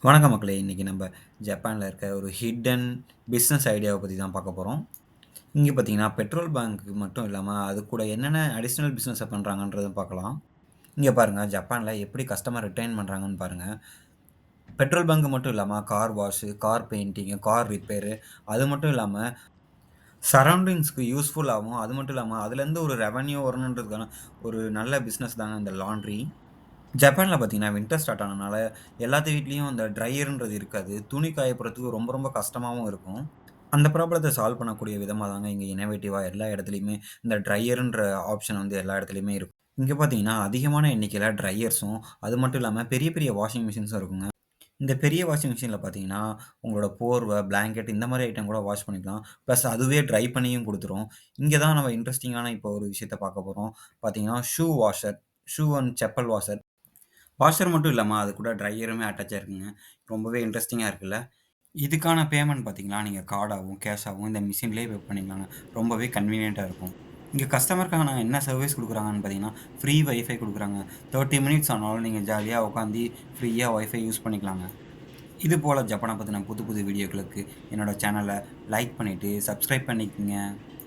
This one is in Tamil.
வணக்கம் மக்களே! இன்னைக்கு நம்ப ஜப்பான்ல இருக்க ஒரு ஹிட்டன் பிசினஸ் ஐடியாவ பத்தி தான் பார்க்க போறோம். இங்க பார்த்தீங்கன்னா, பெட்ரோல் பங்க் மட்டும் இல்லாம, அது கூட என்னென்ன அடிஷனல் பிசினஸ பண்றாங்கன்றதும் பார்க்கலாம். இங்க பாருங்க, ஜப்பான்ல எப்படி கஸ்டமர் ரிட்டெயின் பண்றாங்கன்னு பாருங்க. பெட்ரோல் பங்க் மட்டும் இல்லாம, car wash, car painting, car repair அது மட்டும் இல்லாம, சரவுண்டிங்ஸ்க்கு யூஸ்ஃபுல்லாவும், அது மட்டும் இல்லாம, அதுலேருந்து ஒரு ரெவென்யூ வரணுன்றதுக்கான ஒரு நல்ல பிசினஸ் தாங்க இந்த லாண்ட்ரி. ஜப்பான்ல பார்த்தீங்கன்னா, வின்டர் ஸ்டார்ட் ஆனனால, எல்லாத்து வீட்லயும் அந்த ட்ரையர்ன்றது இருக்காது. துணி காய போடுறதுக்கு ரொம்ப ரொம்ப கஷ்டமாவும் இருக்கும். அந்த ப்ராப்ளத்த சால்வ் பண்ணக்கூடிய விதமா தாங்க இங்க இன்னோவேட்டிவா எல்லா இடத்துலயுமே இந்த ட்ரையர்ன்ற ஆப்ஷன் வந்து எல்லா இடத்துலயுமே இருக்கும். இங்க பார்த்தீங்கன்னா, அதிகமான எண்ணிக்கையில ட்ரையர்ஸும், அது மட்டும் இல்லாம பெரிய பெரிய வாஷிங் மிஷின்ஸும் இருக்குங்க. இந்த பெரிய வாஷிங் மிஷின்ல பார்த்தீங்கன்னா, உங்களோட போர்வ, பிளாங்கெட் இந்த மாரி ஐட்டம் கூட வாஷ் பண்ணிக்கலாம். பிளஸ் அதுவே ட்ரை பண்ணியும் குடுத்துரும். இங்க தான் நம்ம இன்ட்ரஸ்டிங்கான இப்போ ஒரு விஷயத்த பார்க்க போறோம். பார்த்தீங்கன்னா, shoe washer, shoe and chappal washer. Washer மட்டும் இல்லாம, அது கூட ட்ரையருமே அட்டாச் ஆயிருக்குங்க. ரொம்பவே இன்ட்ரஸ்டிங்கா இருக்குல்ல? இதுக்கான பேமெண்ட் பார்த்தீங்கன்னா, நீங்க கார்டாவும், கேஷாவும் இந்த மிஷின்லேயே பே பண்ணிக்கலாங்க. ரொம்பவே கன்வீனியன்ட்டா இருக்கும். இங்க கஸ்டமருக்கான என்ன சர்வீஸ் குடுக்குறாங்கன்னு பார்த்தீங்கன்னா, ஃப்ரீ வைஃபை குடுக்குறாங்க. 30 மினிட்ஸ் ஆனாலும் நீங்க ஜாலியா உட்காந்து ஃப்ரீயா வைஃபை யூஸ் பண்ணிக்கலாங்க. இது போல ஜப்பான பத்தின புது புது வீடியோக்களுக்கு என்னோட சேனல லைக் பண்ணிட்டு, சப்ஸ்கிரைப் பண்ணிக்கங்க.